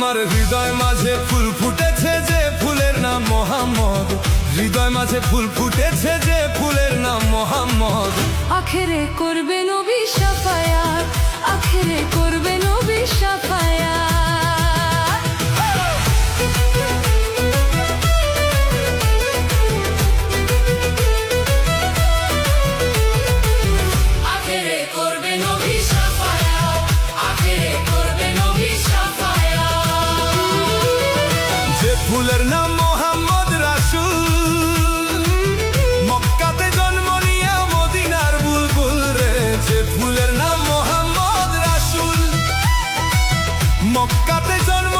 আমার হৃদয় মাঝে ফুল ফুটেছে যে ফুলের নাম মোহাম্মদ, হৃদয় মাঝে ফুল ফুটেছে যে ফুলের নাম মোহাম্মদ। আখেরে করবে নবী শাফায়াত, আখেরে করবে নবী শাফায়াত। আখেরে করবে নবী শাফায়াত, আখেরে করবে নবী শাফায়াত। যে ফুলের নাম মোহাম্মদ রাসূল, মক্কাতে জন্ম নিয়া মদিনার বুলবুল রে। যে ফুলের নাম মোহাম্মদ রাসূল, মক্কাতে জন্ম